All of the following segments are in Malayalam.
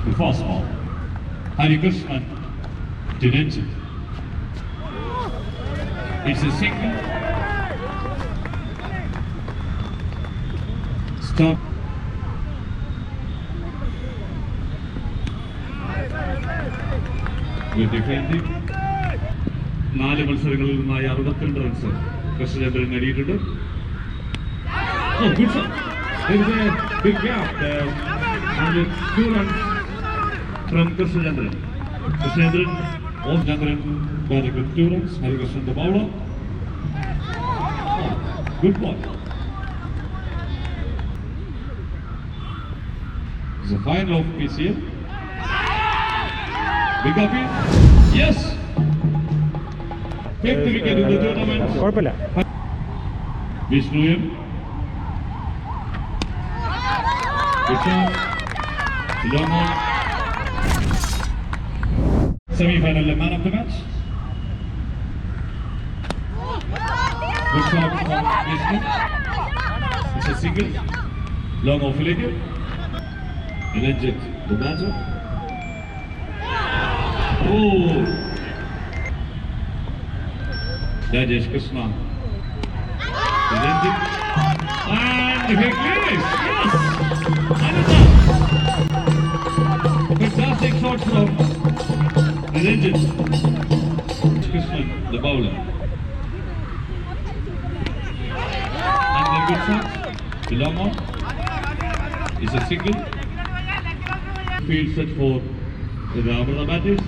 The fastball. Hari Krishnan didn't. It's a single. Stop. With defending. 4 മത്സരങ്ങളിൽ നിന്നായി 62 റൺസ് കൃഷ്ണചന്ദ്രൻ നേടിയിട്ടുണ്ട്. Oh, good shot. There is a big gap there. And it's 2 runs from Krishnachandran. Krishnachandran, batting with 2 runs. Hari Krishnan the bowler. Oh, good ball. It's a final of PCL. Big up in. Yes. 5th wicket in the tournament. കുഴപ്പമില്ല. Vishnuim. Good shot. Long on. Semi-final man of the match. Good shot from Vishnu. It's a single. Long off leg. Ranjit, the batter. Oh! Rajesh Krishna. Ranjit. And he clears! Yes! Another! Fantastic shot from Ranjit. Krishnan, the bowler. And then good shot. The long on. It's a single. Field set for the Amara batters.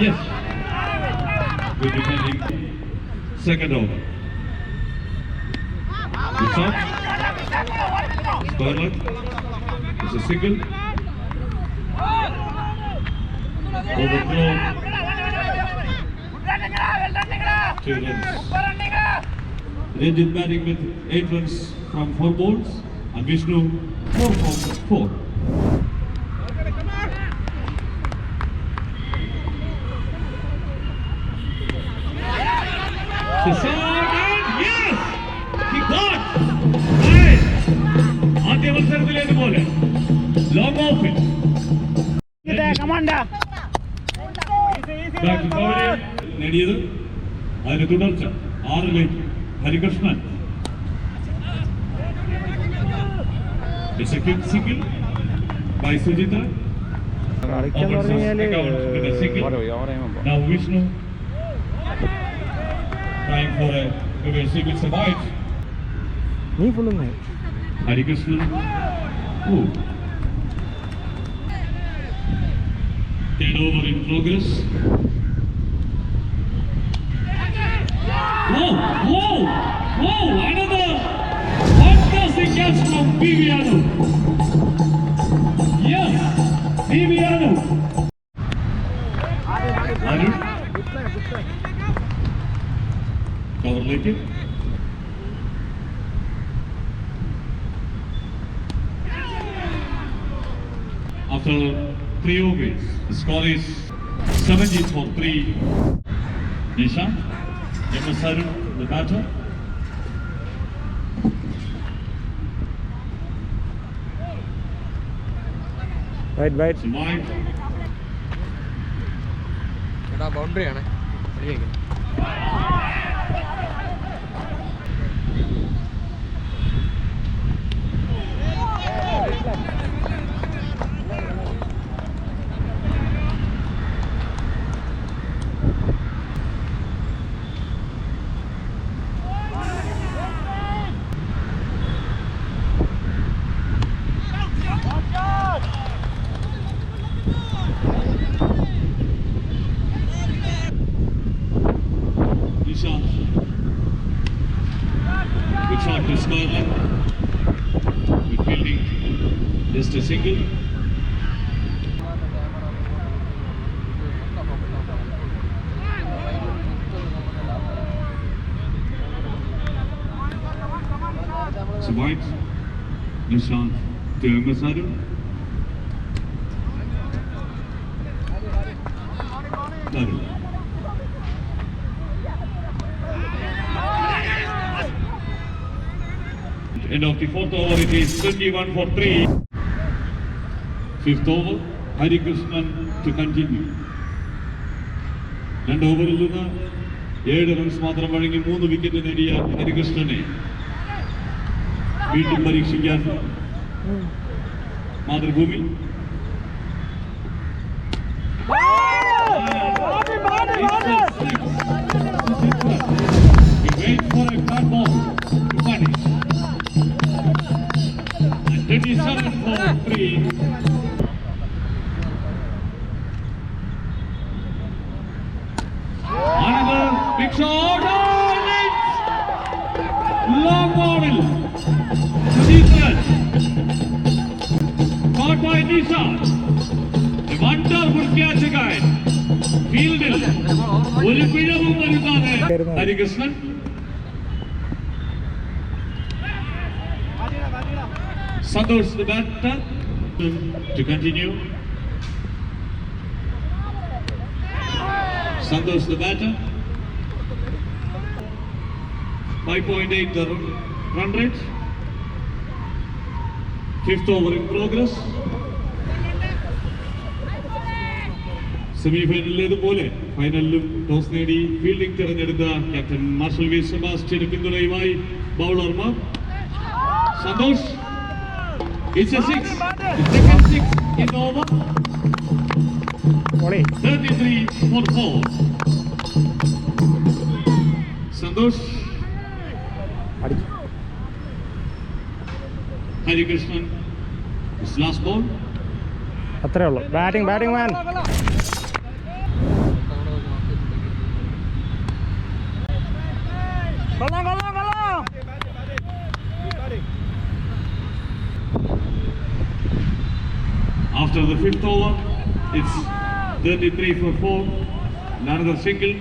Yes. Good defending. Second over. Good shot. Scarlet. It's a single. Overthrow. 2 runs. Ranjit batting with 8 runs from 4 balls. And Vishnu 4 from 4. Yes! He got! Nice! ആദ്യ മത്സരത്തിലേതുപോലെ ലോങ് ഓഫ് നേടിയത്. അതിന് തുടർച്ച 6ലേക്ക് Harikrishnan. It's a quick single by Sujitra. Opens his account with a single. Now Vishnu trying for a reversing with some wide. നീ ഫുള്ളും Hari Krishnan. Oh. Turnover in progress. Whoa! Whoa! Whoa! Another fantastic catch from Viviano. Yes! Viviano. Arun. Cover like it. After 3 overs, the score is 70-3. Nishan, MS Arun, the batter. Right. So wide. Boundary ആണ്. Good shot to Scarlet. Good fielding. Just a single. So wide. Nishant to MS Arun. Arun. End of the 4th over, it is 21-3. 5th over, Harikrishnan to continue. 2 ഓവറിൽ നിന്ന് 7 റൺസ് മാത്രം വഴങ്ങി 3 വിക്കറ്റ് നേടിയ ഹരികൃഷ്ണനെ വീണ്ടും പരീക്ഷിക്കാൻ Mathrubhumi. Wait for a cut ball to punish. 37 for 3. Another big shot. Long ball. Sudeep caught by Nishant. A wonderful catch again. Fielded. ഒരു പിഴവും വരുത്താതെ Harikrishnan. Santosh the batter to continue. Santosh the batter. 5.8 run rate. 5th over in progress. സെമിഫൈനലിലേതുപോലെ ഫൈനലിലും ടോസ് നേടി ഫീൽഡിംഗ് തിരഞ്ഞെടുത്ത ക്യാപ്റ്റൻ മാർഷൽ വി സെബാസ്റ്റ്യന് പിന്തുണയുമായി ബൗളർമാർ. Santhosh, it's a 6, the second 6 in the over. 33 for 4. Santhosh, Harikrishnan his last ball. അത്രേ ഉള്ളൂ. Batting man. After the 5th over, it's 33 for 4. Another single.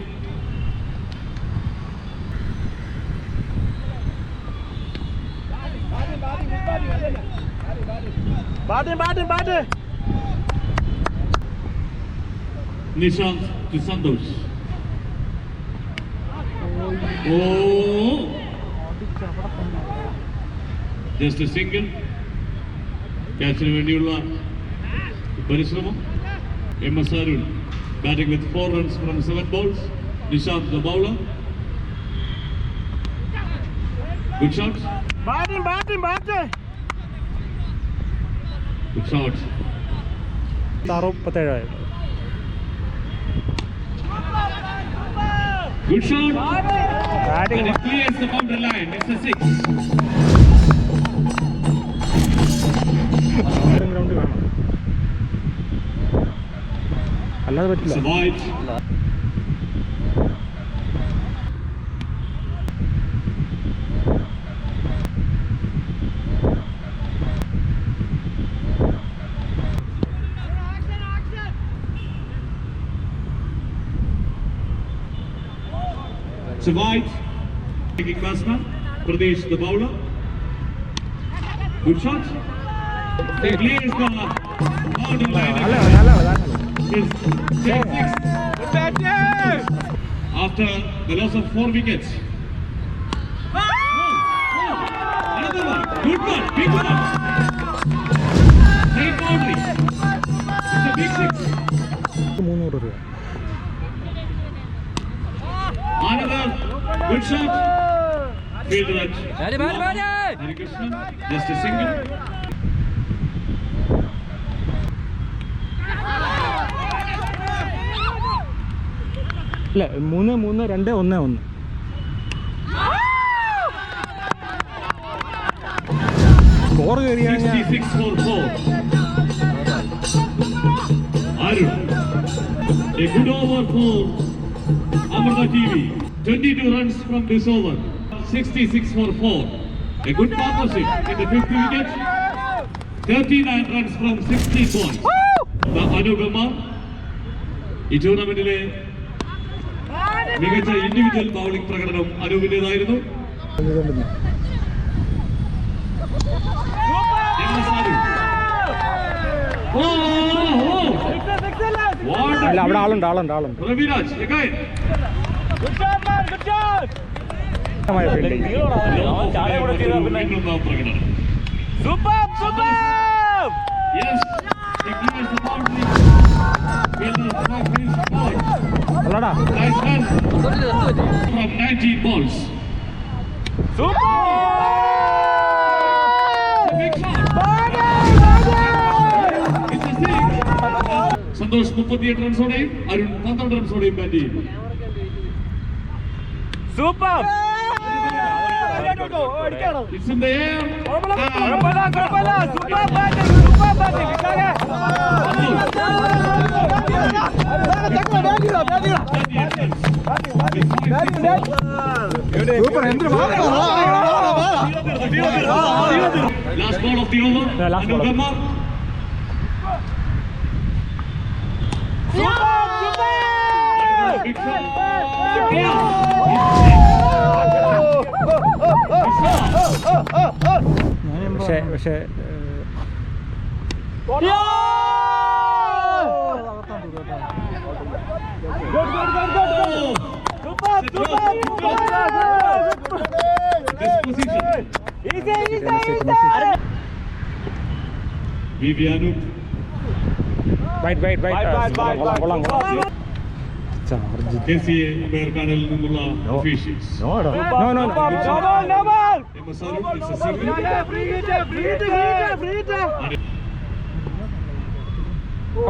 Batting. Nishant to Santosh. Oh! Just a single. Catchന് വേണ്ടിയുള്ള പരിശ്രമം. MS Arun batting with 4 runs from 7 balls. Nishant the bowler. Good shot. Batting. Good shot. 67. Good shot. Batting. And it clears the boundary line. It's a 6. Ground വേണം, അല്ലാതെ It's പറ്റില്ല. a wide. It's a wide. Taking batsman. Pradesh the bowler. Good shot. It clears the boundary line. നല്ല It's 6. After the loss of 4 wickets. Another one. Good one. Big one. Great boundary. It's a big 6. 300 രൂപ. Another good shot. Fielder at Harikrishnan. Just a single. ഇല്ല 3-2-1-1. സ്കോർ കയറി 66 for 4. Arun. A good over for Amrita TV. 22 runs from this over. 66 for 4. A good partnership in the 5th wicket. 39 runs from 60 points. The Anugama. ഈ ടൂർണമെന്റിലെ മികച്ച ഇൻഡിവിജ്വൽ ബൗളിംഗ് പ്രകടനം അനുവിന്റേതായിരുന്നു. അല്ല, അവിടെ ആളുണ്ട്. Raviraj again. Yes, he clears the boundary. അല്ലടാ Nice run from 19 balls. Big shot. It's a six. Santhosh 38 റൺസോടെയും അരുൺ 12 റൺസോടെയും ബാറ്റ് ചെയ്യും. It's in the air. Last ball of the over. Yeah, last ball. Anupama. Big shot. പക്ഷേ Vivianu. വൈറ്റ് ചാർജ് KCA അമ്പയർക്കാനിൽ നിന്നുള്ള officials. No MS Arun, it's a single. ഓ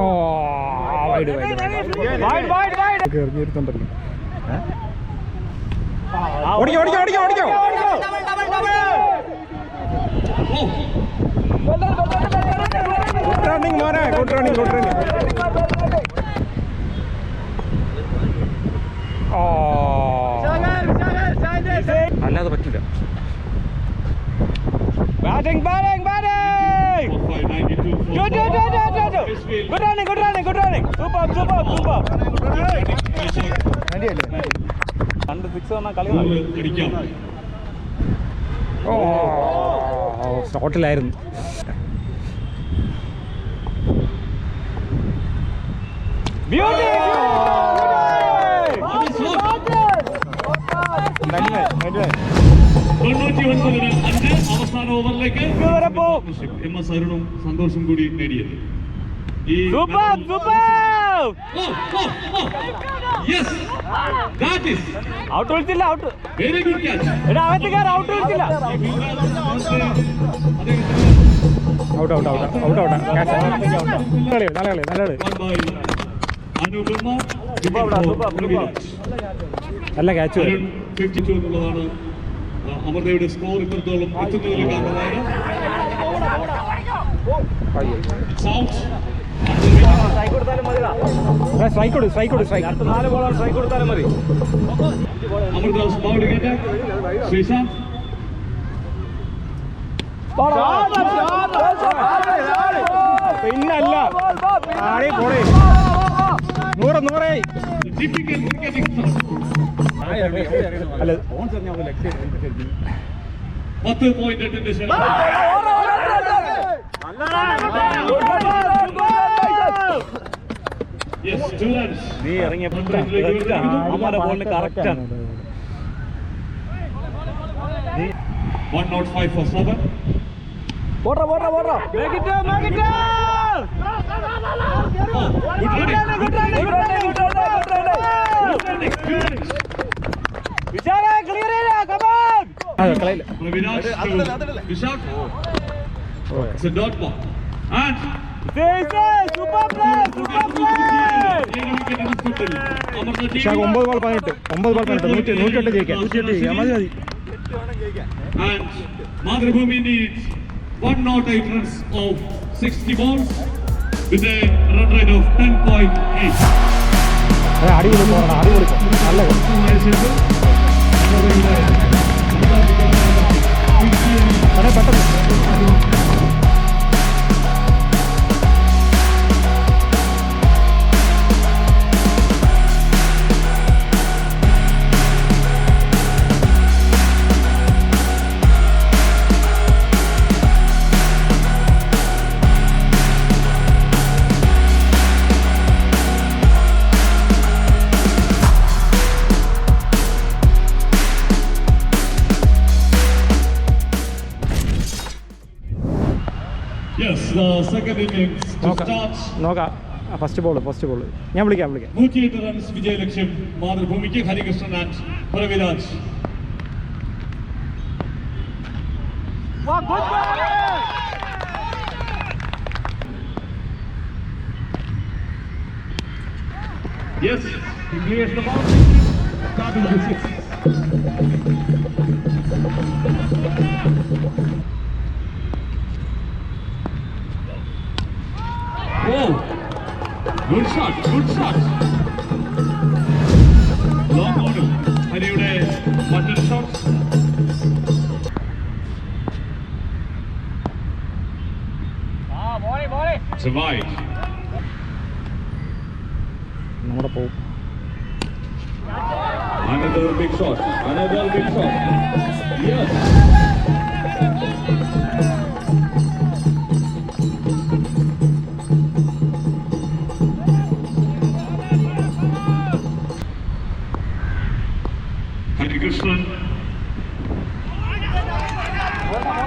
എറിഞ്ഞിരുന്നുണ്ടല്ലോ ഓടിക്കോ Oh, ഗുഡ് റണ്ണിങ് മോനെ ഗുഡ് റണ്ണിങ് ഓ അല്ലാതെ പറ്റില്ല Batting! 45-92 for Good running! Super! രണ്ട് സിക്സ് വന്നാൽ കളി അടിക്കാം. ഓ ഷോട്ടിലായിരുന്നു ബ്യൂട്ടി 99-5 അവസാന ഓവറിലേക്ക് MS അരുണും സന്തോഷം കൂടി നേടിയത്. ഈ super Yes, that is out വിളിച്ചില്ല ഔട്ട് very good catch. എടാ അകത്തേക്കാർ ഔട്ട് വിളിച്ചില്ല ഔട്ട് നല്ല കളി One by Anupama. നല്ല ക്യാച്ച് അരുൺ 52 എന്നുള്ളതാണ് അമൃതയുടെ സ്കോർ ഇത്രത്തോളം എത്തുന്നതിന് കാരണമായ Out. സ്ട്രൈക്ക് കൊടുത്താലും മതിടാ സ്ട്രൈക്ക് അടുത്ത 4 ബോളാണ് സ്ട്രൈക്ക് കൊടുത്താലും മതി Amrita's bowling attack. Srishant. പിന്നല്ല ആടേ പോടേ 100 Difficult cricketing start. അല്ല 10.8 ശേഷം Yes, 2 runs. നീ ഇറങ്ങിയപ്പോൾ അമ്മയുടെ ബോളിന് കറക്റ്റാണ് 105 for 7. പോട്ടെ Make it down. Oh, good running. വിശാല ക്ലിയർ ചെയ്യാ കമാൻ അതെ കളയില്ല From Avinash to Vishak. It's a dot ball. And super play Vishakh 9 ball 18 108 ജയിക്കാൻ മതി And Madhurabhumi needs 108 runs of 60 balls with a run rate of 10.8. അടിപൊളി നല്ല പെട്ടെന്ന് Yes, the second innings to നോക്കാം start. നോക്കാം ഫസ്റ്റ് ബോൾ ഞാൻ വിളിക്കാം 108 റൺസ് വിജയലക്ഷ്യം മാതൃഭൂമിക്ക്. Harikrishnan and Praviraj. Yes, he clears the boundary. Starting to 6. Oh, good shot. Long order. Hariyude button shots. It's a wide. നമ്മുടെ പോവും. Another big shot. Yes. Harikrishnan.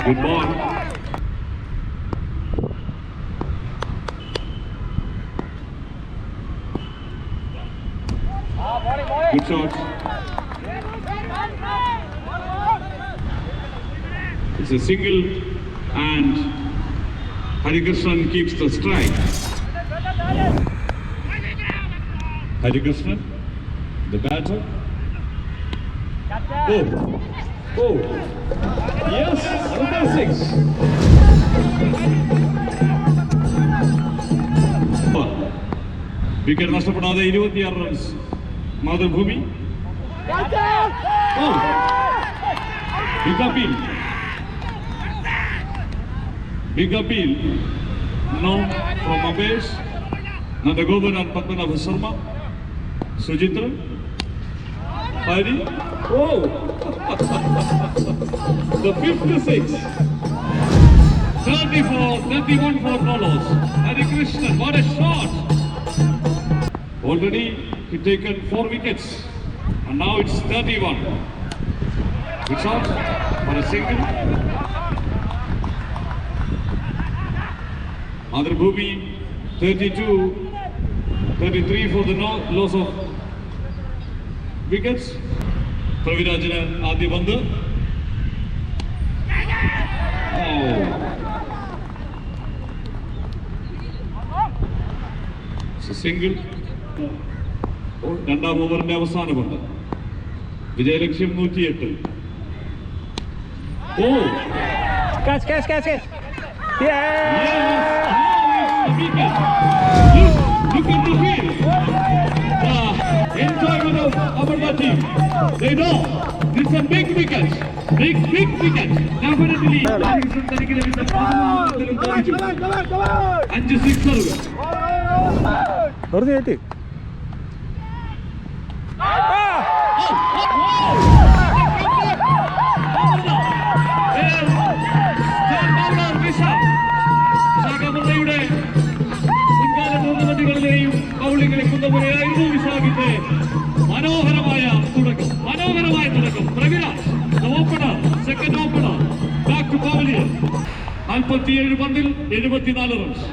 Good ball. Good shot. It's a single and Harikrishnan keeps the strike. Harikrishnan, the batter. Oh. Yes, another 6. Wicket നഷ്ടപ്പെടാതെ 26 runs. Mathrubhumi. Oh, big appeal. No from Abesh, Nandagovan and Padmanabha Sharma, Sujitra, Hari. Oh, the 56. 31 for follows. Harikrishnan, what a shot! Already he's taken 4 wickets and now it's 31. Good shot for a single. Madhurabhumi 33 for the loss of wickets. Pravirajana Adi Bandhu. Oh. It's a single. രണ്ടാം ഓവറിന്റെ അവസാനമുണ്ട്. വിജയലക്ഷ്യം 108. ഓ Catch. Look at the field. Enjoyment of our team. They know this is a big wicket. Big wicket. Definitely. 5 സിക്സറുകൾ. വെറുതെ ആയിട്ട് ടൂർണമെന്റുകളിലെയും ബൗളിംഗ് കളിക്കുന്നവരെയായിരുന്നു വിശാഖിന്റെ മനോഹരമായ തുടക്കം. Praviraj opener, second opener, back to pavilion. 47 പന്തിൽ 74 റൺസ്.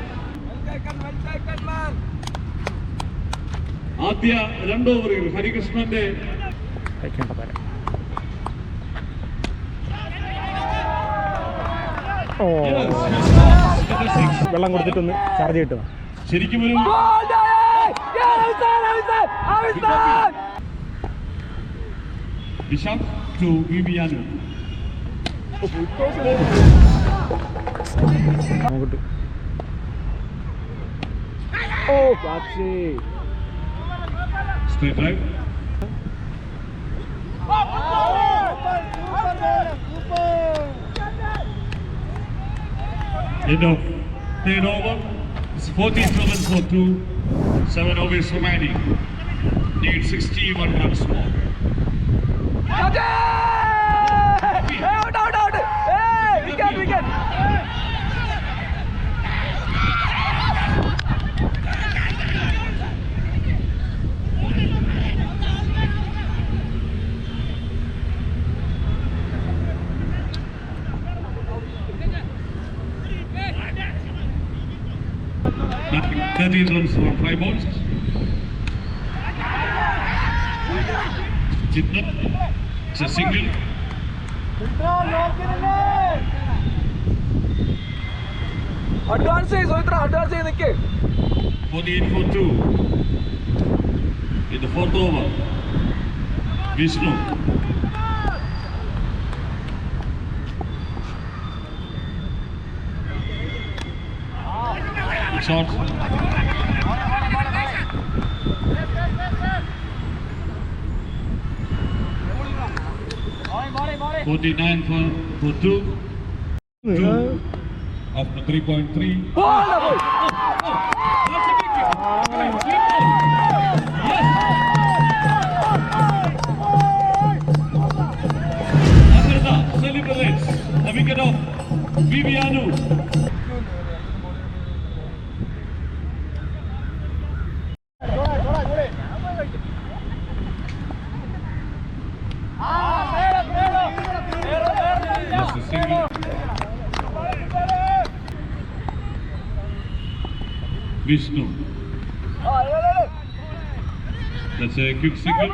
ആദ്യ 2 ഓവറുകൾ ഹരികൃഷ്ണന്റെ വെള്ളം കൊടുത്തിട്ടൊന്ന് ചാർജ് കിട്ടുക. ശരിക്കും ഒരു വിശാഖ് ടു വിവിയാനു. അങ്ങോട്ട് straight drive. End of third over. It's 14 for 2. 7 overs remaining. Need 61 runs more. Out! Hey, wicket! Nothing. 13 runs for 5 balls. Chitran, it's a single. Advance ചെയ്യ് സോയിത്ര, advance ചെയ്ത് നിൽക്ക്. 48 for 2 in the 4th over. Vishnu. Shot. $49 for 2. 2 after 3.3. Ball, boy. That's a big hit. Yes. Agartha celebrates the wicket of Vivianu. That's a single. Vishnu. That's a quick single.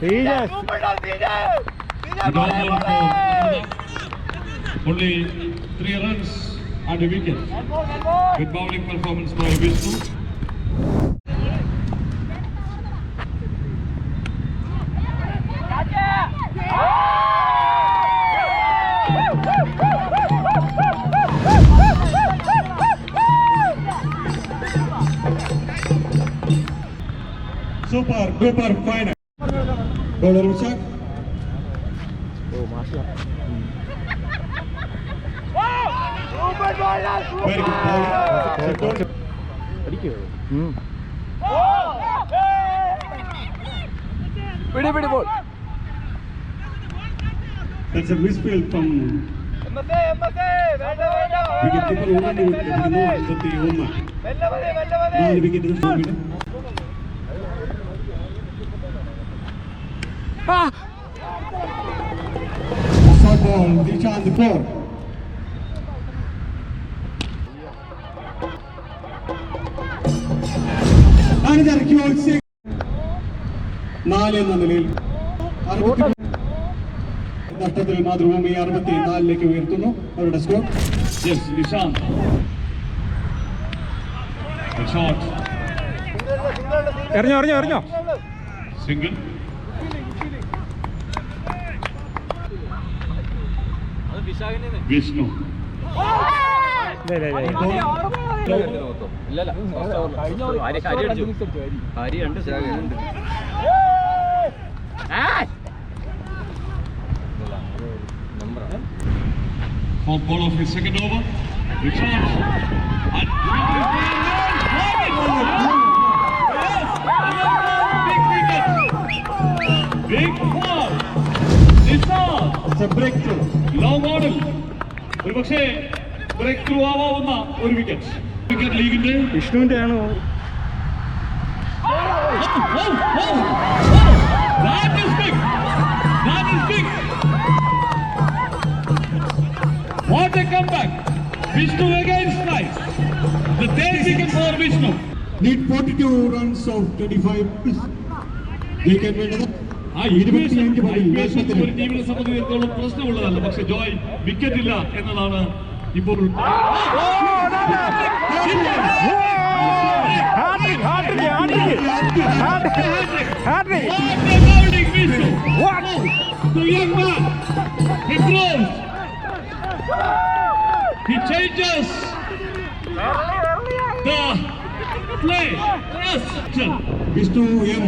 Sreejesh Good over for only 3 runs and a wicket. Good bowling performance by Vishnu. Super duper fine. Bowler Vishak. ഓ മാഷാ Very good bowling. അടിക്കുമോ പിടി പിടി ball. That's a misfield from wicket keeper. Only ലഭിക്കുന്നു 51. 4 വിക്കറ്റ് സ്വാമിയുടെ. Short ball, Disha on the floor. Another cute six. 4 എന്ന നിലയിൽ നഷ്ടത്തിൽ മാതൃഭൂമി 64 ഉയർത്തുന്നു അവരുടെ score. Yes, Nishant. A shot. എറിഞ്ഞോ എറിഞ്ഞോ എറിഞ്ഞോ Single. Vishnu. ഇല്ല ഇല്ല ഇല്ല Fourth ball of his second over. Richard. And big wicket. Big ball. Nissan. It's a breakthrough. Long order. ഒരു പക്ഷേ ബ്രേക്ക് ത്രൂ ആവാവുന്ന ഒരു വിക്കറ്റ്. ക്രിക്കറ്റ് ലീഗിന്റെ വിഷ്ണുവിന്റെ ആണോ That is big. That is big. What a comeback. Vishnu again strikes. The 10th wicket for Vishnu. Need 42 runs of 25. Wicket വേണ്ടത്. ആ IPS ഒരു ടീമിനെ സംബന്ധിച്ചിടത്തോളം പ്രശ്നമുള്ളതല്ല. പക്ഷെ ജോയ് വിക്കറ്റ് ഇല്ല എന്നതാണ് ഇപ്പോൾ He changes the play. Yes. Vishnu M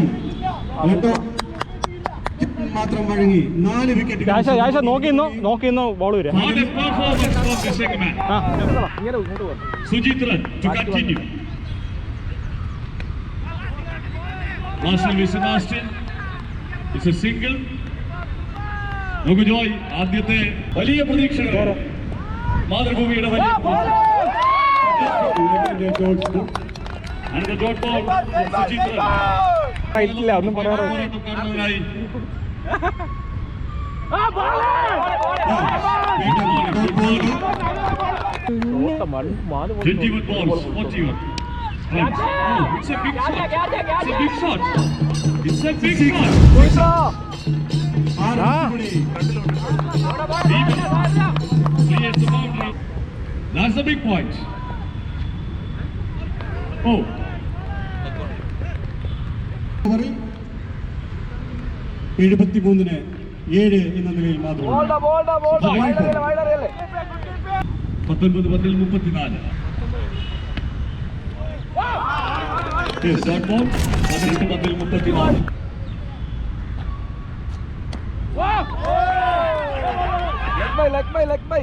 മാത്രം വഴങ്ങി 4 വിക്കറ്റ്. യാശ നോക്കിന്നോ ബോൾ വരിക. What a performance from the second man. Sujitran to continue. Marshall Sebastian. It's a single. നോക്കൂ ജോയ്, ആദ്യത്തെ വലിയ പ്രതീക്ഷകൾ മാതൃഭൂമിയുടെ വലിയ ഡോട്ട് ബോൾ സുചിത്രൻ ഇല്ല ഒന്നും പറയാറോ കാണുന്നതിനായി 21 balls, 41. Right. Oh, it's a big shot. It's a big shot. It's a big shot. Sumitra Clears the boundary. That's the big point. Oh. ഓവറിൽ 73-ന് 7 എന്ന നിലയിൽ മാത്രം ബോൾഡാ വൈഡറിയല്ലേ 19 പന്തിൽ 34. Yes, that ball. 18 പന്തിൽ 34. Leg bye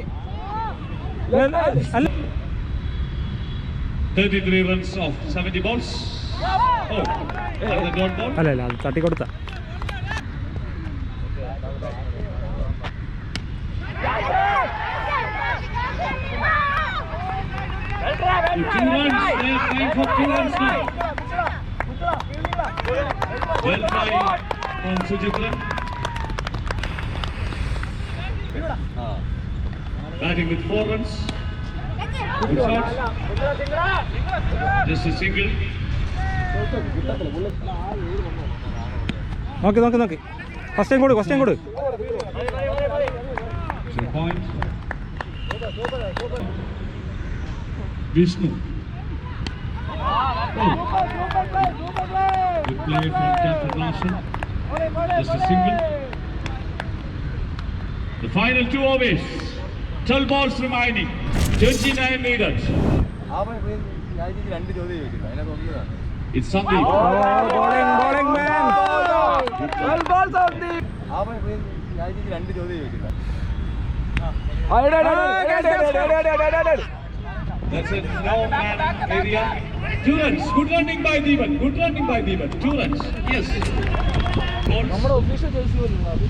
33 runs of 70 balls. Oh, another dot ball. അല്ല അത് തട്ടിക്കൊടുത്ത Two runs. They are trying for 2 runs now. Well tried from Sujitran. Batting with 4 runs. Good shots. Just a single. നോക്കി ഫസ്റ്റ് ടൈം കൊടു So point. Vishnu. Oh. Good play from Captain Larson. Just a single. The final 2 overs. 12 balls remaining. 29 needed. It's Sandeep. Bowling man That's a no-man area. 2 runs. Good running by Deepan. 2 runs. Yes. Balls. നമ്മുടെ ഒഫീഷ്യൽ ജേഴ്സി പോലും അത്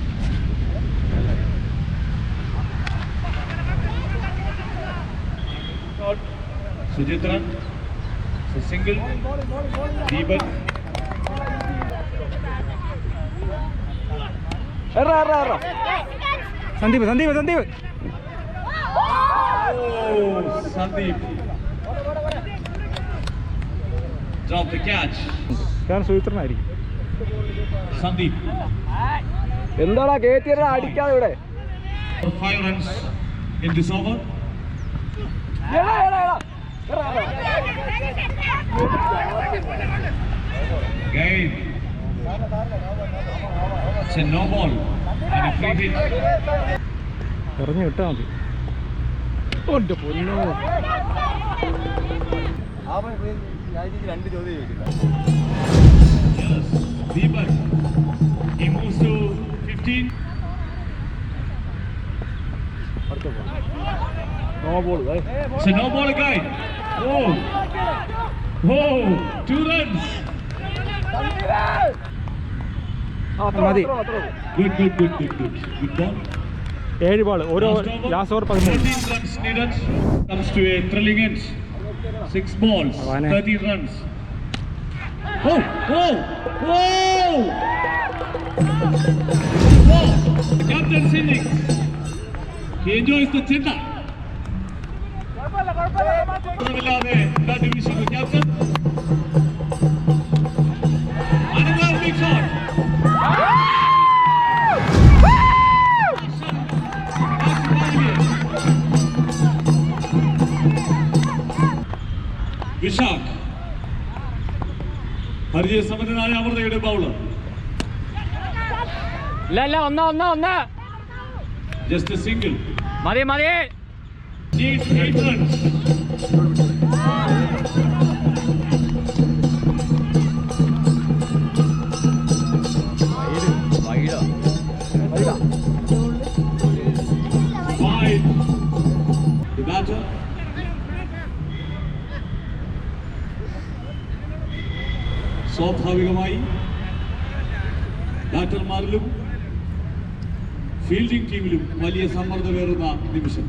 Sujitran. So single. Deepan. എറ Sandeep Oh, Sandeep. Drop the catch. കാരണം സുചിത്രനായിരിക്കും Sandeep. എന്താടാ കേറ്റിയറ അടിക്കാതെ ഇവിടെ 5 runs in this over. Again. It's a no ball and a free hit. എറിഞ്ഞു വിട്ടാൽ മതി ഉണ്ട് പൊന്നോ Yes, Deepak. He moves to 15. No ball It's a no ball again. Oh, 2 runs. മതി Good ball. 7 ബോൾ ഓരോ last over 13 13 runs needed. Comes to a thrilling end. 6 balls, Avane. 13 runs. Oh! Wow! The captain's innings. He enjoys the chinta. That division with captain. Another big shot. Vishak. പരിചയസമ്പന്നനായ അമൃതയുടെ ബൗളർ. ഇല്ല ഒന്ന് Just a single. മതി Needs 8 runs. Five. The batter. സ്വാഭാവികമായി ബാറ്റർമാരിലും ഫീൽഡിംഗ് ടീമിലും വലിയ സമ്മർദ്ദമേറുന്ന നിമിഷം.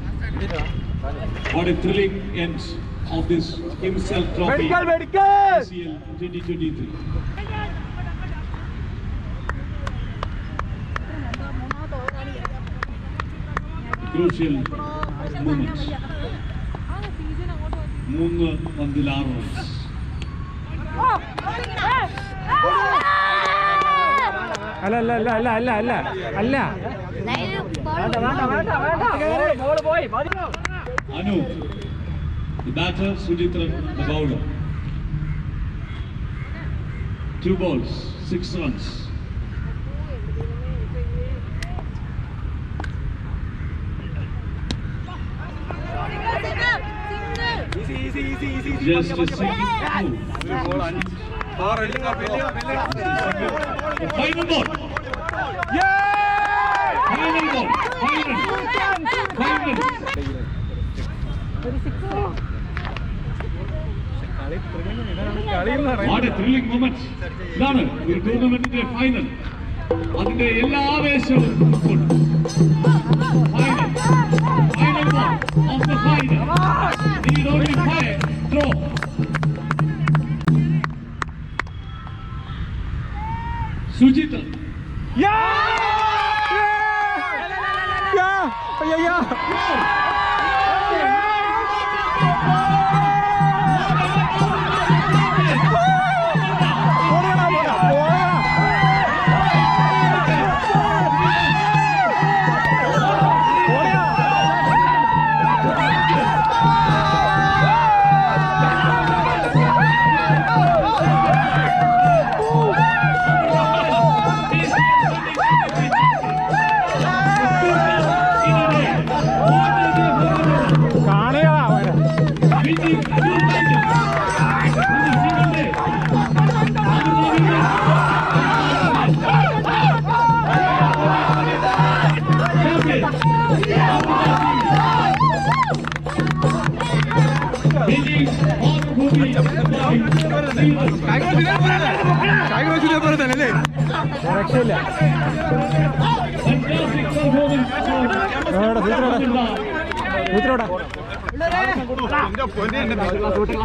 What a thrilling end of this himself trophy ICL 2023. Crucial moment. 3 പന്തിൽ 6 റൺസ്. അല്ല അല്ല അല്ല അല്ല അല്ല അല്ല അല്ല Anu, the batter, Sujitran, the bowler. 2 balls, 6 runs. Just a single move. Final ball. Final ball. Final. What a thrilling moment. ഇതാണ് ഒരു ടൂർണമെന്റിന്റെ ഫൈനൽ. അതിന്റെ എല്ലാ ആവേശവും final ball of the final. Need only 5 draw. Sujitha.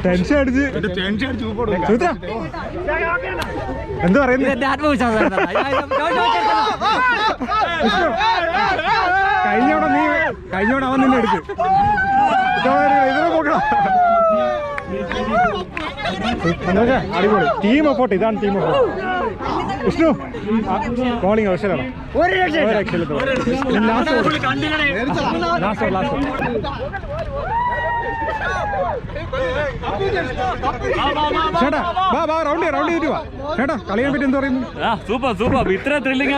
Tension അടിച്ച് എന്ത് പറയുന്നു? കഴിഞ്ഞോടെ അവൻ നിന്നെ എടുക്ക്. ഇതിനെ നോക്കണം. അടിപൊളി ടീം എഫോർട്ട്. ഇതാണ് ടീം എഫോർട്ട്. വിഷ്ണു ബോളിംഗ് അവസരമാണ്. ചേട്ടാ റൗണ്ട് ചെയ്തിട്ട് വാ. ചേട്ടാ കളിയെ പറ്റി എന്താ പറയുന്നു? സൂപ്പർ ഇത്ര ത്രില്ലിംഗ്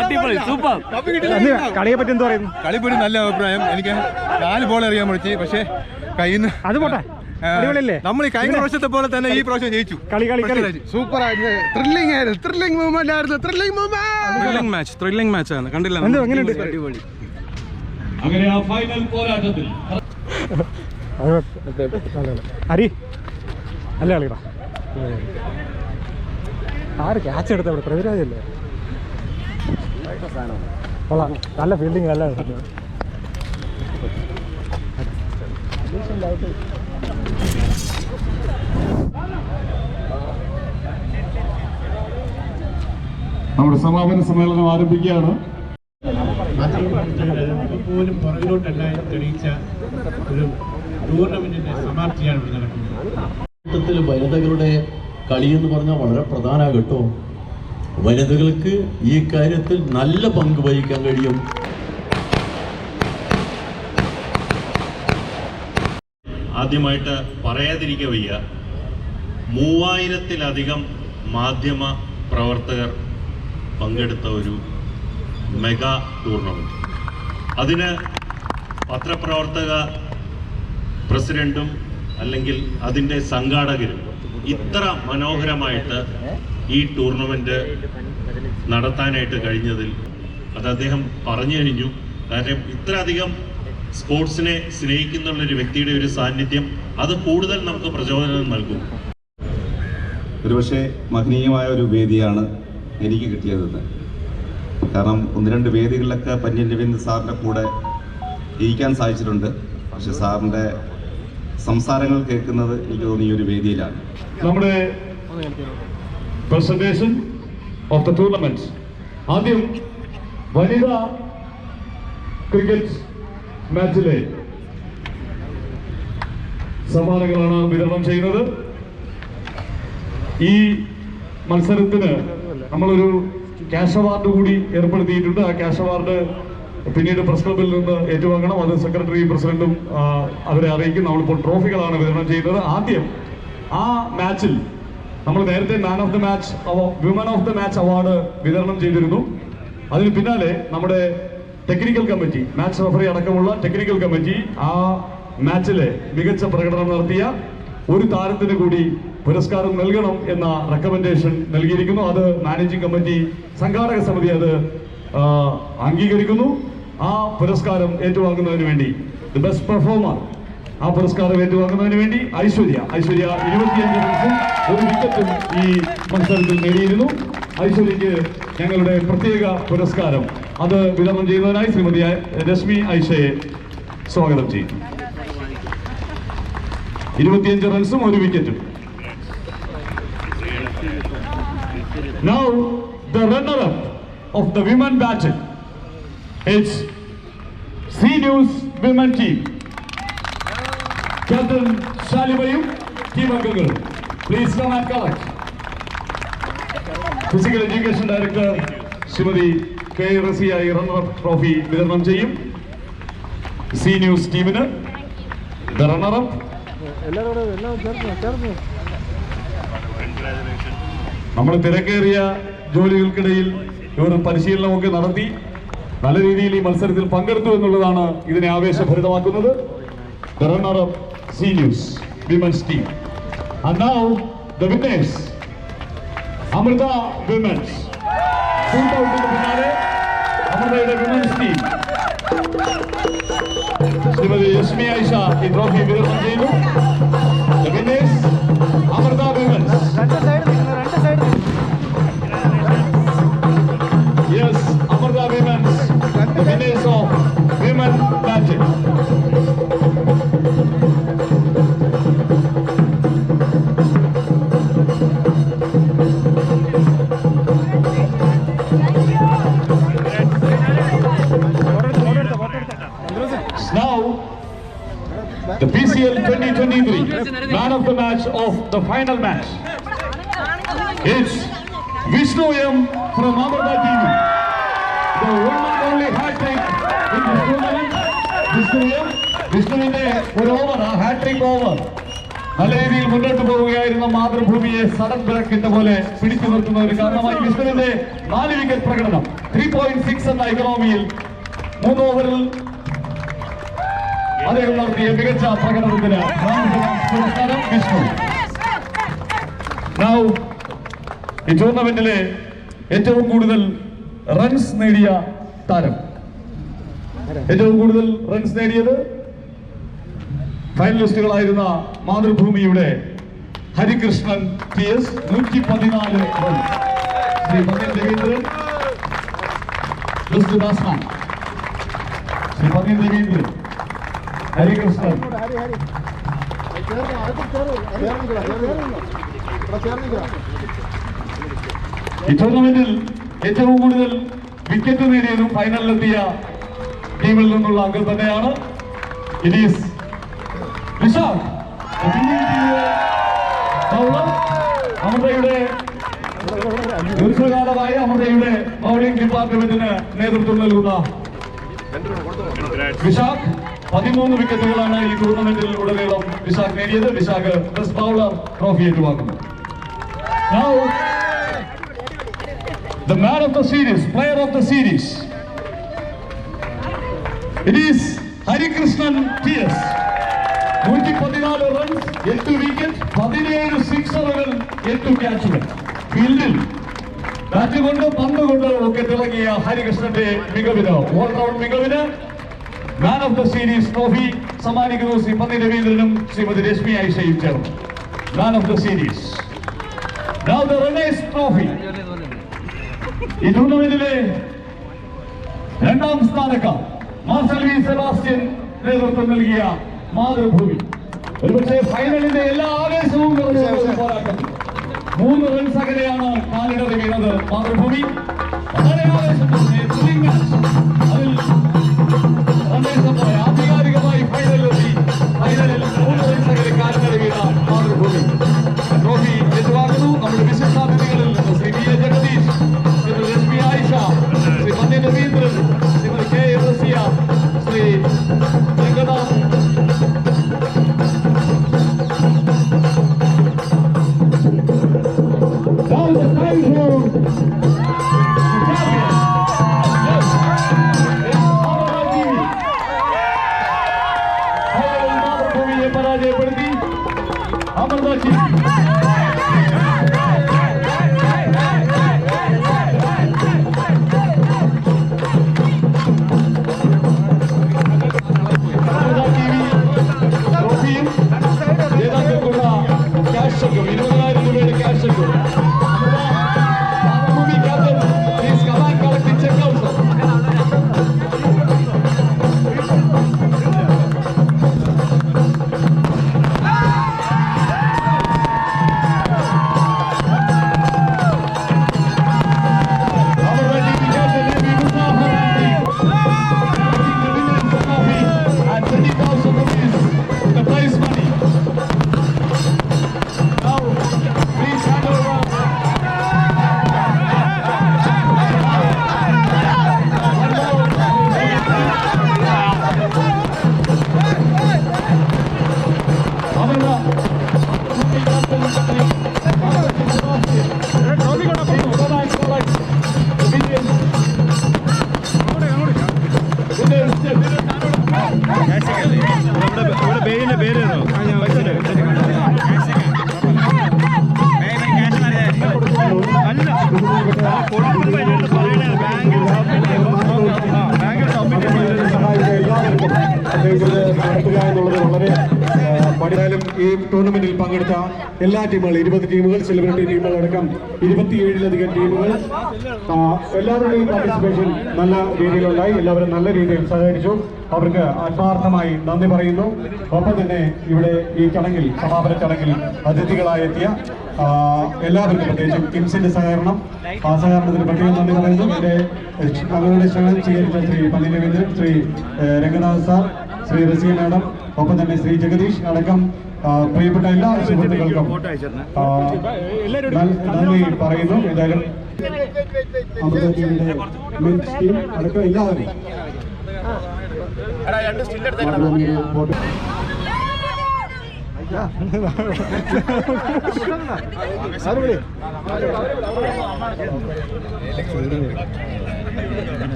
അടിപൊളി സൂപ്പർ. കളിയെ പറ്റി എന്താ പറയുന്നു? കളിപ്പൊരു നല്ല അഭിപ്രായം. എനിക്ക് 4 ബോൾ എറിയാൻ പഠിച്ചു. പക്ഷേ കയ്യിൽ നിന്ന് അത് പോട്ടെ. നമ്മൾ ഈ കഴിഞ്ഞ വർഷത്തെ പോലെ തന്നെ ഈ പ്രാവശ്യം ജയിച്ചു. കളി സൂപ്പർ ആയിരുന്നു. ത്രില്ലിംഗ് മൂവ്മെന്റ് ആയിരുന്നു. ത്രില്ലിംഗ് മാച്ച് ആണ്. കണ്ടില്ല എങ്ങനെയുണ്ട്? അങ്ങനെ ആ ഫൈനൽ പോരാട്ടത്തിൽ ഹരി അല്ല കളിടാ. ആര് ക്യാച്ച് എടുത്ത അവിടെ? പ്രവിരാജല്ലേ? കൊള്ളാം. നല്ല ഫീൽഡിങ്. നല്ല നമ്മുടെ സമാപന സമ്മേളനം ആരംഭിക്കുകയാണ്. പോലും പുറകിലോട്ടല്ല തെളിയിച്ച ഒരു ടൂർണമെന്റിന്റെ സമാപ്തിയാണ് ഇവിടെ നടക്കുന്നത്. വനിതകളുടെ കളി എന്ന് പറഞ്ഞാൽ വളരെ പ്രധാന കേട്ടോ. വനിതകൾക്ക് ഈ കാര്യത്തിൽ നല്ല പങ്ക് വഹിക്കാൻ കഴിയും. ആദ്യമായിട്ട് പറയാതിരിക്കുക വയ്യ, 3000-ലധികം മാധ്യമ പ്രവർത്തകർ പങ്കെടുത്ത ഒരു മെഗാ ടൂർണമെന്റ്. അതിന് പത്രപ്രവർത്തക പ്രസിഡന്റും അല്ലെങ്കിൽ അതിൻ്റെ സംഘാടകരും ഇത്ര മനോഹരമായിട്ട് ഈ ടൂർണമെന്റ് നടത്താനായിട്ട് കഴിഞ്ഞതിൽ അത് അദ്ദേഹം പറഞ്ഞു കഴിഞ്ഞു. കാരണം ഇത്ര അധികം സ്പോർട്സിനെ സ്നേഹിക്കുന്നുള്ളൊരു വ്യക്തിയുടെ ഒരു സാന്നിധ്യം അത് കൂടുതൽ നമുക്ക് പ്രചോദനം നൽകും. ഒരുപക്ഷെ മഹനീയമായ ഒരു വേദിയാണ് എനിക്ക് കിട്ടിയതെന്ന്. കാരണം 1-2 വേദികളിലൊക്കെ പന്യൻ രവീന്ദ്ര സാറിൻ്റെ കൂടെ ഇരിക്കാൻ സാധിച്ചിട്ടുണ്ട്. പക്ഷെ സാറിൻ്റെ സംസാരങ്ങൾ കേൾക്കുന്നത് എനിക്ക് തോന്നി ഈ ഒരു വേദിയിലാണ്. നമ്മുടെ പ്രസന്റേഷൻ ഓഫ് ദ ടൂർണമെന്റ്. ആദ്യം വനിതാ ക്രിക്കറ്റ് മാച്ചിലെ സമ്മാനങ്ങളാണ് വിതരണം ചെയ്യുന്നത്. ഈ മത്സരത്തിന് നമ്മളൊരു ക്യാഷ് അവാർഡ് കൂടി ഏർപ്പെടുത്തിയിട്ടുണ്ട്. ആ ക്യാഷ് അവാർഡ് പിന്നീട് പ്രസ് ക്ലബിൽ നിന്ന് ഏറ്റുവാങ്ങണം. അത് സെക്രട്ടറി പ്രസിഡന്റും അവരെ അറിയിക്കും. നമ്മളിപ്പോൾ ട്രോഫികളാണ് വിതരണം ചെയ്യുന്നത്. ആദ്യം ആ മാച്ചിൽ നമ്മൾ നേരത്തെ മാൻ of the match, women of the match award വിതരണം ചെയ്തിരുന്നു. അതിന് പിന്നാലെ നമ്മുടെ ടെക്നിക്കൽ കമ്മിറ്റി, മാച്ച് റഫറി അടക്കമുള്ള ടെക്നിക്കൽ കമ്മിറ്റി ആ മാച്ചിലെ മികച്ച പ്രകടനം നടത്തിയ ഒരു താരത്തിന് കൂടി പുരസ്കാരം നൽകണം എന്ന റെക്കമെൻഡേഷൻ നൽകിയിരിക്കുന്നു. അത് മാനേജിംഗ് കമ്മിറ്റി, സംഘാടക സമിതി അത് അംഗീകരിക്കുന്നു. ആ പുരസ്കാരം ഏറ്റുവാങ്ങുന്നതിന് വേണ്ടി ദി ബെസ്റ്റ് പെർഫോമർ ആ പുരസ്കാരം ഏറ്റുവാങ്ങുന്നതിന് വേണ്ടി ഐശ്വര്യ 25 റൺസും 1 വിക്കറ്റും ഈ മത്സരത്തിൽ നേടിയിരുന്നു. ഐശ്വര്യയ്ക്ക് ഞങ്ങളുടെ പ്രത്യേക പുരസ്കാരം അത് വിതരണം ചെയ്യുന്നതിനായി ശ്രീമതി രശ്മി ഐഷയെ സ്വാഗതം ചെയ്യും. 25 റൺസും 1 വിക്കറ്റും. Now the runner-up of the women battle, it's C News women team. Captain Shalibayum, team അംഗങ്ങൾ, please come and collect. Physical education director Shrimati K റസിയായി റണ്ണർ-അപ്പ് ട്രോഫി വിതരണം ചെയ്യും. സി ന്യൂസ് ടീമിന് ദ റണ്ണർ-അപ്പ്. നമ്മൾ തിരക്കേറിയ ജോലികൾക്കിടയിൽ ഇവർ പരിശീലനമൊക്കെ നടത്തി നല്ല രീതിയിൽ ഈ മത്സരത്തിൽ പങ്കെടുത്തു എന്നുള്ളതാണ് ഇതിനെ ആവേശഭരിതമാക്കുന്നത്. The runner-up C News women's team. And now the winners, Amrita Women's. Shootout-ന് പിന്നാലെ അമൃതയുടെ women's team ശ്രീമതി രശ്മി ഐഷ ഈ ട്രോഫി വിതരണം ചെയ്തു. The winners, Amrita Women's. Yes, Amrita Women's, the winners of women battle. Now, the PCL 2023 man of the match of the final match is Vishnu M from Amrita TV. The one and only hat-trick in this tournament. വിഷ്ണുവിന്റെ ഒരു ഓവർ, ആ ഹാട്രിക് ഓവർ നല്ല രീതിയിൽ മുന്നോട്ട് പോവുകയായിരുന്ന മാതൃഭൂമിയെ സഡൻ ബ്രേക്കിന്റെ പോലെ പിടിച്ചു നിർത്തുന്ന ഒരു കാരണമായി വിഷ്ണുവിന്റെ 4 വിക്കറ്റ് പ്രകടനം. 3.6 എന്ന ഇക്കണോമിയിൽ 3 ഓവറിൽ അദ്ദേഹം നടത്തിയ മികച്ച പ്രകടനത്തിന് പുരസ്കാരം വിഷ്ണു. Now, ഈ ടൂർണമെന്റിലെ ഏറ്റവും കൂടുതൽ റൺസ് നേടിയ താരം, ഏറ്റവും കൂടുതൽ റൺസ് നേടിയത് ഫൈനലിസ്റ്റുകളായിരുന്ന മാതൃഭൂമിയുടെ Harikrishnan TS 114 runs. Shri Pannyan Raveendran, batsman Shri Pannyan Raveendran, Harikrishnan. ഈ ടൂർണമെന്റിൽ ഏറ്റവും കൂടുതൽ വിക്കറ്റ് നേടിയതും ഫൈനലിലെത്തിയ ടീമിൽ നിന്നുള്ള അംഗം തന്നെയാണ്. ഇറ്റ് ഈസ് വിശാഖ്, അമൃതയുടെ ദീർഘകാലമായി അമൃതയുടെ ബൗളിംഗ് ഡിപ്പാർട്ട്മെന്റിന് നേതൃത്വം നൽകുന്ന വിശാഖ്. 13 വിക്കറ്റുകളാണ് ഈ ടൂർണമെന്റിൽ ഉടനീളം വിശാഖ് നേടിയത്. വിശാഖ് ബെസ്റ്റ് ബൗളർ ട്രോഫി ഏറ്റുവാങ്ങുന്നു. Now, the man of the series, player of the series, it is Harikrishnan TS. 114 runs, 8 wickets, 17 സിക്സറുകൾ, 8 ക്യാച്ചുകൾ. ഫീൽഡിൽ ബാറ്റ് കൊണ്ട് പന്ത് കൊണ്ട് ഒക്കെ തിളങ്ങിയ ഹരികൃഷ്ണന്റെ മികവിന്, ഓൾറൗണ്ട് മികവിന് man of the series trophy സമ്മാനിക്കുന്നു ശ്രീ പന്ന്യൻ രവീന്ദ്രനും ശ്രീമതി രശ്മി ഐഷയും ചേർന്ന്. Man of the series. Now the Runners Trophy. ഈ ടൂർണമെന്റിലെ 2ാം സ്ഥാനക്കാർ മാർസൽ വി സെബാസ്റ്റ്യൻ നേതൃത്വം നൽകിയ മാതൃഭൂമി. ഒരുപക്ഷെ ഫൈനലിന്റെ എല്ലാ ആവേശവും പോരാട്ടം. 3 റൺസ് അകലെയാണ് കാലിടറി വീണത് മാതൃഭൂമി. വളരെ ആവേശത്തോടെ അതിൽ റണ്ണേഴ്സ് ആധികാരികമായി ഫൈനലിലെത്തി. ഫൈനലിൽ 3 റൺസ് അകലെ മാതൃഭൂമി ട്രോഫി ഏറ്റുവാങ്ങുന്നു നമ്മുടെ വിശിഷ്ടാതിഥികളിൽ നിന്ന് Shri V A Jagadish, Shri Rashmi Ayisha, Shri Manya Raveendran, Shri K A Raziya, Shri Ranganath. മാതൃഭൂമിയെ പരാജയപ്പെടുത്തി അമർദാസ്. ട്രോഫിയും ജേതാക്കൾക്കുള്ള ക്യാഷ് ചെക്കും 20,000 രൂപയുടെ ക്യാഷ് ചെക്കും. Mathrubhumi captain please come and collect the cheque also. ഈ ടൂർണമെന്റിൽ പങ്കെടുത്ത എല്ലാ ടീമുകൾ 20 ടീമുകൾ, സെലിബ്രിറ്റി ടീമുകൾ അടക്കം 27-ലധികം ടീമുകൾ, എല്ലാവരുടെയും പാർട്ടിസിപ്പേഷൻ നല്ല രീതിയിലുണ്ടായി. എല്ലാവരും നല്ല രീതിയിൽ സഹകരിച്ചു. അവർക്ക് ആത്മാർത്ഥമായി നന്ദി പറയുന്നു. ഒപ്പം തന്നെ ഇവിടെ ഈ ചടങ്ങിൽ, സമാപന ചടങ്ങിൽ അതിഥികളായെത്തിയ എല്ലാവർക്കും, പ്രത്യേകിച്ചും കിംസിന്റെ സഹകരണം, ആ സഹകരണത്തിന് പ്രത്യേകം നന്ദി പറയുന്നു. ഞങ്ങളുടെ ക്ഷണം സ്വീകരിച്ച ശ്രീ പന്നി രവീന്ദ്രൻ, ശ്രീ രംഗനാഥ് സാർ, ശ്രീ റസിയ മാഡം, ഒപ്പം തന്നെ ശ്രീ ജഗദീഷ് അടക്കം പ്രിയപ്പെട്ട എല്ലാ സുഹൃത്തുക്കൾക്കും നന്ദി പറയുന്നു. എന്തായാലും അമൃതയുടെ മെൻസ് ടീം അടക്കം എല്ലാവരും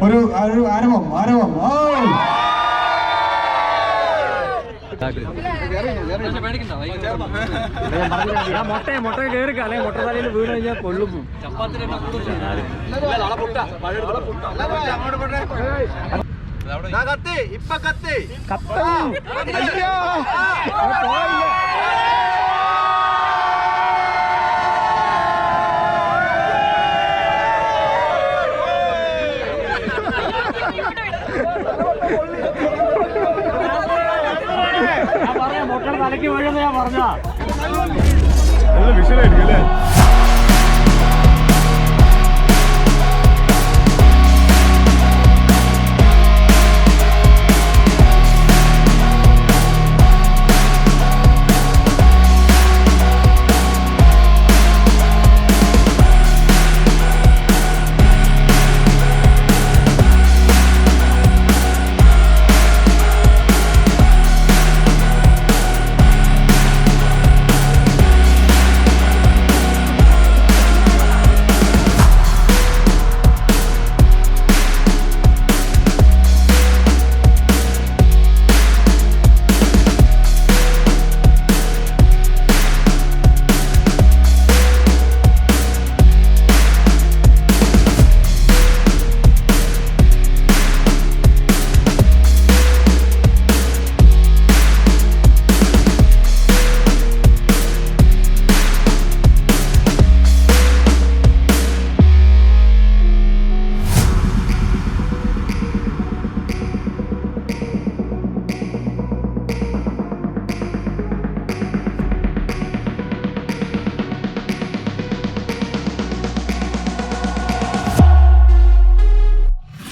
ഒരു ആരവം മുട്ട കേറിക്ക, അല്ലെങ്കിൽ മുട്ട തലയിൽ വീണ് കഴിഞ്ഞാൽ കൊള്ളും. മുട്ട തലയ്ക്ക് വീഴുന്ന ഞാൻ പറഞ്ഞ വിഷയമായിരിക്കും അല്ലേ?